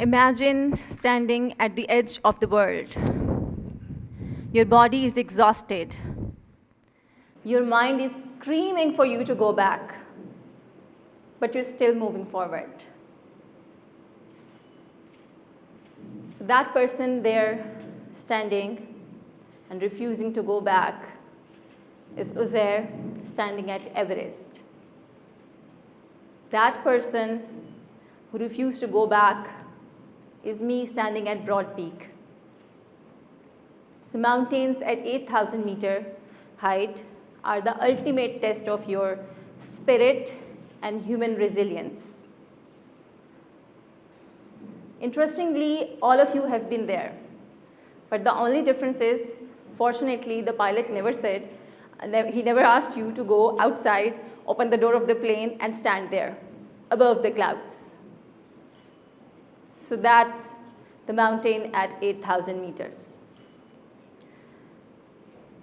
Imagine standing at the edge of the world. Your body is exhausted. Your mind is screaming for you to go back, but you're still moving forward. So that person there standing and refusing to go back is Uzair standing at Everest. That person who refused to go back is me standing at Broad Peak. So mountains at 8,000 meter height are the ultimate test of your spirit and human resilience. Interestingly, all of you have been there. But the only difference is, fortunately, the pilot never said, he never asked you to go outside, open the door of the plane, and stand there above the clouds. So that's the mountain at 8,000 meters.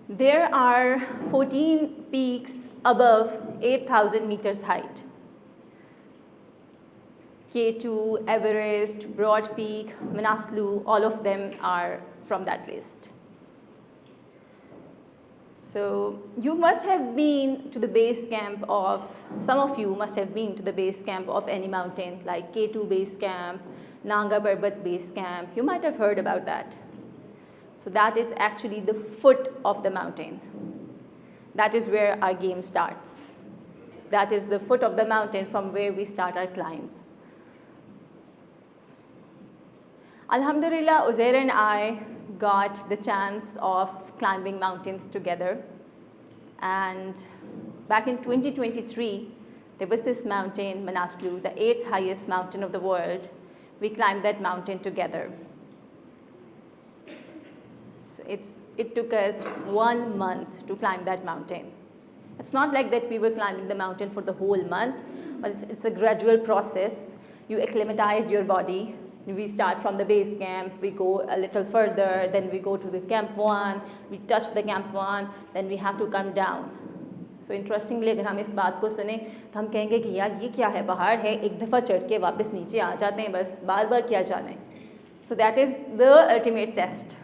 There are 14 peaks above 8,000 meters height. K2, Everest, Broad Peak, Manaslu, all of them are from that list. So you must have been to the base camp of, some of you must have been to the base camp of any mountain, like K2 base camp, Nanga Parbat base camp. You might have heard about that. So that is actually the foot of the mountain. That is where our game starts. That is the foot of the mountain from where we start our climb. Alhamdulillah, Uzair and I got the chance of climbing mountains together. And back in 2023, there was this mountain, Manaslu, the 8th highest mountain of the world. We climbed that mountain together. So it took us 1 month to climb that mountain. It's not like that we were climbing the mountain for the whole month, but it's a gradual process. You acclimatize your body. We start from the base camp, we go a little further, then we go to the camp 1, we touch the camp 1, then we have to come down. So interestingly, अगर हम इस बात को सुने तो हम कहेंगे कि यार ये क्या है, पहाड़ है, एक दफ़ा चढ़ के वापस नीचे आ जाते हैं, बस बार बार क्या जाने. So that is the ultimate test.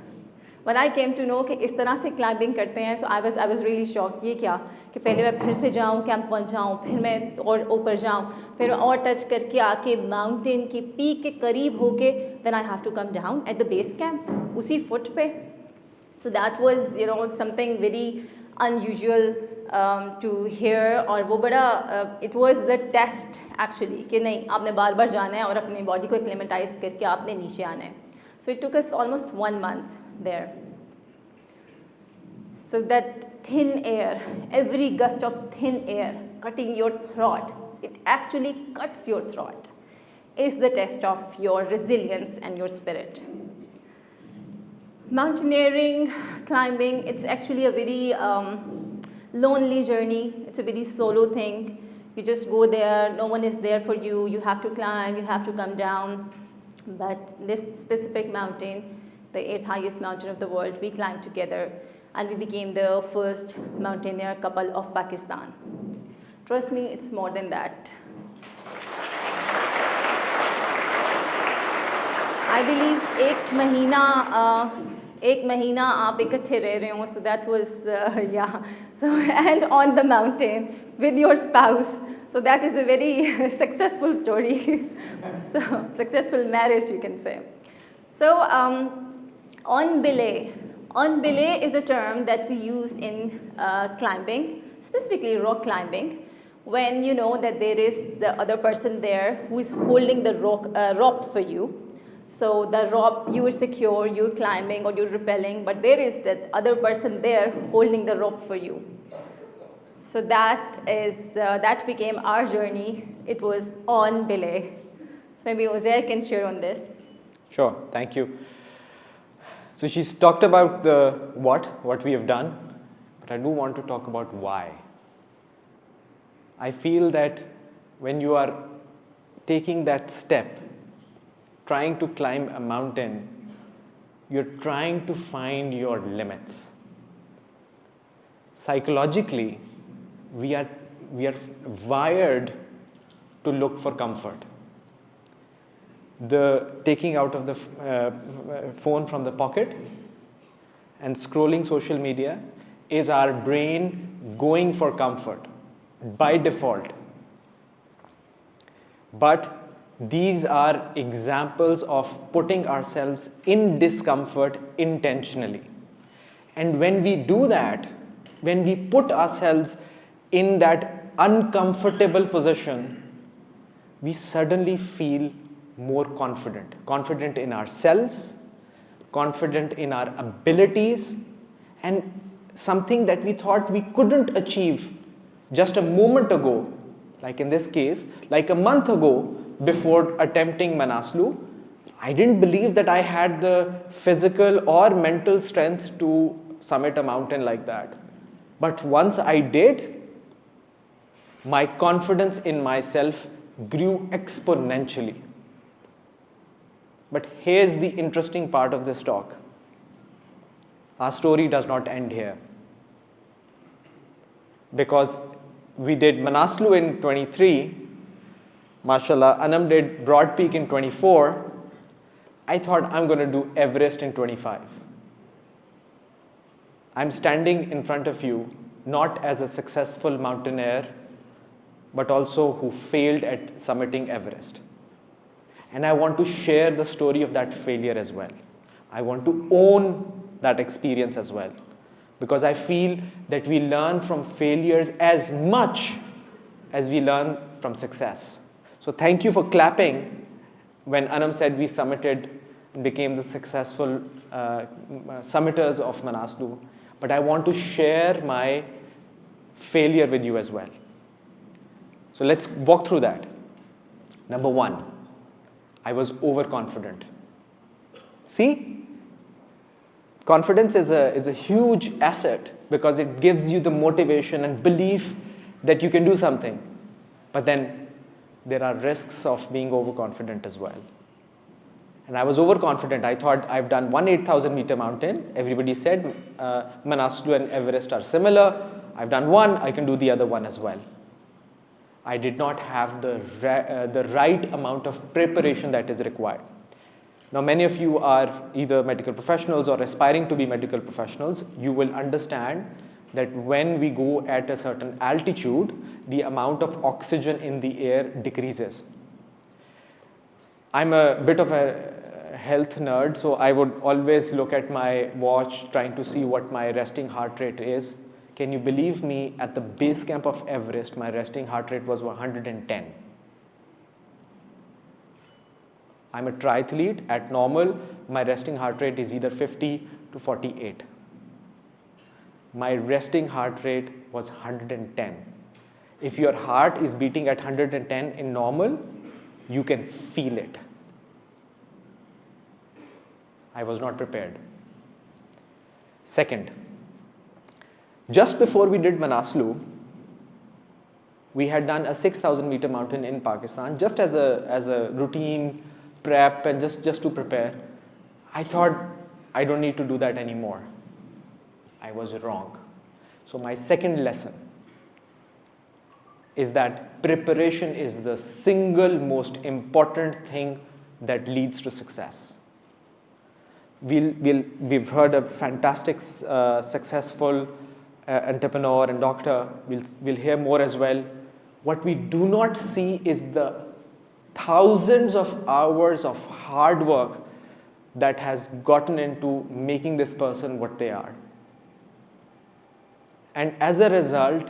When I came to know कि इस तरह से climbing करते हैं, so I was really shocked. ये क्या कि पहले मैं फिर से जाऊँ, कैंप 1 जाऊँ, फिर मैं और ऊपर जाऊँ, फिर और टच करके आके माउंटेन की पीक के करीब होके then I have to come down at the base camp, उसी फुट पे. So that was, you know, something very unusual to hear. और वो बड़ा it was the test actually कि नहीं, आपने बार बार जाना है और अपनी बॉडी को acclimatize करके आपने नीचे आना है. So it took us almost 1 month there. So that thin air, every gust of thin air cutting your throat, it actually cuts your throat, is the test of your resilience and your spirit. Mountaineering, climbing, it's actually a very lonely journey. It's a very solo thing. You just go there, no one is there for you. You have to climb, you have to come down. But this specific mountain, the 8th highest mountain of the world, we climbed together and we became the first mountaineer couple of Pakistan. Trust me, it's more than that. I believe एक महीना आप इकट्ठे रह रहे हो, so that was, yeah. So, and on the mountain with your spouse. So that is a very successful story. So successful marriage, you can say. So on belay. On belay is a term that we use in climbing, specifically rock climbing, when you know that there is the other person there who is holding the rope for you. So the rope, you are secure, you're climbing or you're rappelling, but there is that other person there holding the rope for you. So that became our journey. It was on belay. So maybe Uzair can share on this. Sure, thank you. So she's talked about the what we have done, but I do want to talk about why. I feel that when you are taking that step, trying to climb a mountain, you're trying to find your limits. Psychologically, we are wired to look for comfort. the taking out of the phone from the pocket and scrolling social media is our brain going for comfort by default. But these are examples of putting ourselves in discomfort intentionally. And when we do that, when we put ourselves in that uncomfortable position, we suddenly feel more confident. Confident in ourselves, confident in our abilities, and something that we thought we couldn't achieve just a moment ago, like in this case, like a month ago before attempting Manaslu, I didn't believe that I had the physical or mental strength to summit a mountain like that. But once I did, my confidence in myself grew exponentially. But here's the interesting part of this talk. Our story does not end here. Because we did Manaslu in 23, mashallah, Anum did Broad Peak in 24, I thought I'm going to do Everest in 25. I'm standing in front of you not as a successful mountaineer, but also who failed at summiting Everest. And I want to share the story of that failure as well. I want to own that experience as well. Because I feel that we learn from failures as much as we learn from success. So thank you for clapping when Anum said we summited and became the successful summiters of Manaslu. But I want to share my failure with you as well. So let's walk through that. Number one, I was overconfident. See? Confidence is a huge asset because it gives you the motivation and belief that you can do something. But then there are risks of being overconfident as well. And I was overconfident. I thought I've done one 8,000 meter mountain. Everybody said Manaslu and Everest are similar. I've done one, I can do the other one as well. I did not have the right amount of preparation that is required. Now, many of you are either medical professionals or aspiring to be medical professionals. You will understand that when we go at a certain altitude, the amount of oxygen in the air decreases. I'm a bit of a health nerd, so I would always look at my watch trying to see what my resting heart rate is. Can you believe me, at the base camp of Everest, my resting heart rate was 110. I'm a triathlete. At normal, my resting heart rate is either 50 to 48. My resting heart rate was 110. If your heart is beating at 110 in normal, you can feel it. I was not prepared. Second, just before we did Manaslu, we had done a 6,000 meter mountain in Pakistan just as a routine prep and just to prepare. I thought I don't need to do that anymore. I was wrong. So my second lesson is that preparation is the single most important thing that leads to success. We've heard a fantastic successful entrepreneur and doctor. We'll hear more as well. What we do not see is the thousands of hours of hard work that has gotten into making this person what they are. And as a result,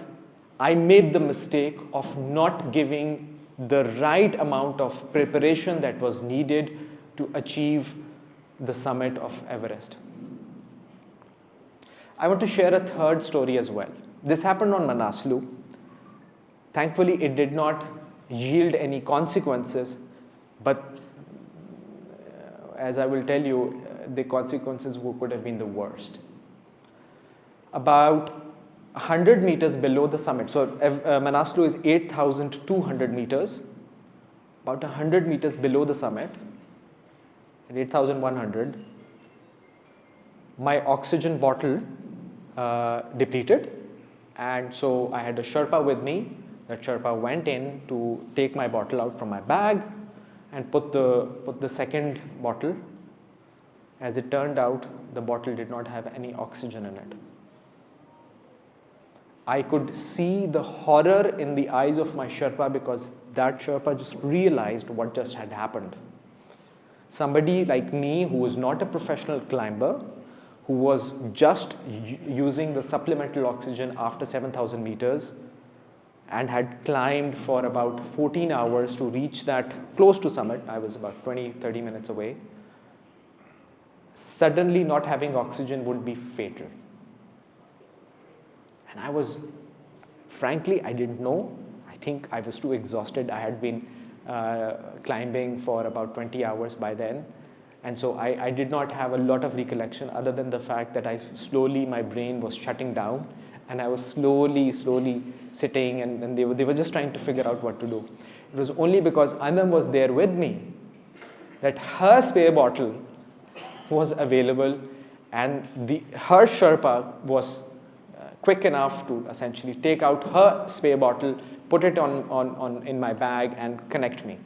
I made the mistake of not giving the right amount of preparation that was needed to achieve the summit of Everest. I want to share a third story as well. This happened on Manaslu. Thankfully, it did not yield any consequences, but as I will tell you, the consequences could have been the worst. About 100 meters below the summit, so Manaslu is 8,200 meters, about 100 meters below the summit, at 8,100, my oxygen bottle depleted, and so I had a Sherpa with me. That Sherpa went in to take my bottle out from my bag, and put the second bottle. As it turned out, the bottle did not have any oxygen in it. I could see the horror in the eyes of my Sherpa, because that Sherpa just realized what just had happened. Somebody like me, who was not a professional climber, who was just using the supplemental oxygen after 7,000 meters and had climbed for about 14 hours to reach that close to summit. I was about 20-30 minutes away. Suddenly not having oxygen would be fatal. And I was, frankly, I didn't know. I think I was too exhausted. I had been climbing for about 20 hours by then. And so I did not have a lot of recollection, other than the fact that my brain was shutting down, and I was slowly sitting, and they were just trying to figure out what to do. It was only because Anum was there with me that her spare bottle was available, and her Sherpa was quick enough to essentially take out her spare bottle, put it in my bag, and connect me.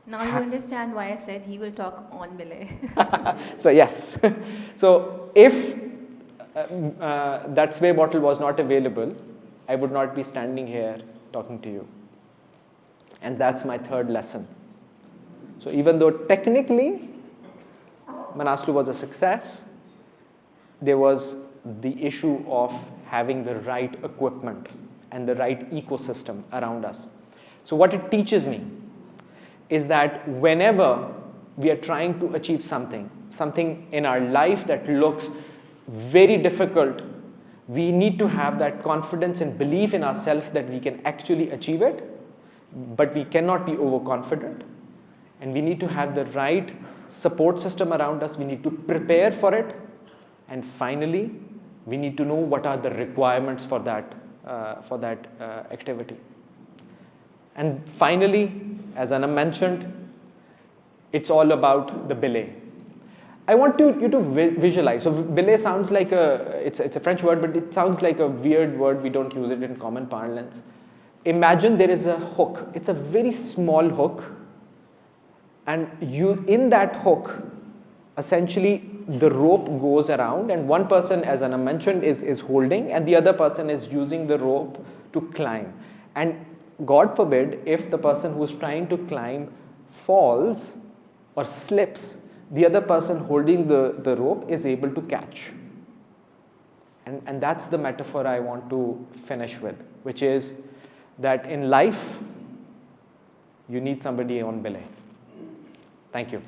Now you understand why I said he will talk on Belay. So yes. So if that spare bottle was not available, I would not be standing here talking to you. And that's my third lesson. So even though technically Manaslu was a success, there was the issue of having the right equipment and the right ecosystem around us. So what it teaches me is that whenever we are trying to achieve something in our life that looks very difficult, we need to have that confidence and belief in ourselves that we can actually achieve it, but we cannot be overconfident. And we need to have the right support system around us. We need to prepare for it. And finally, we need to know what are the requirements for that activity. And finally, as Anna mentioned, it's all about the belay. I want you to visualize. So belay sounds like it's a French word, but it sounds like a weird word. We don't use it in common parlance. Imagine there is a hook. It's a very small hook. And in that hook, essentially the rope goes around, and one person, as Anna mentioned, is holding, and the other person is using the rope to climb. And God forbid, if the person who is trying to climb falls or slips, the other person holding the rope is able to catch. And that's the metaphor I want to finish with, which is that in life, you need somebody on belay. Thank you.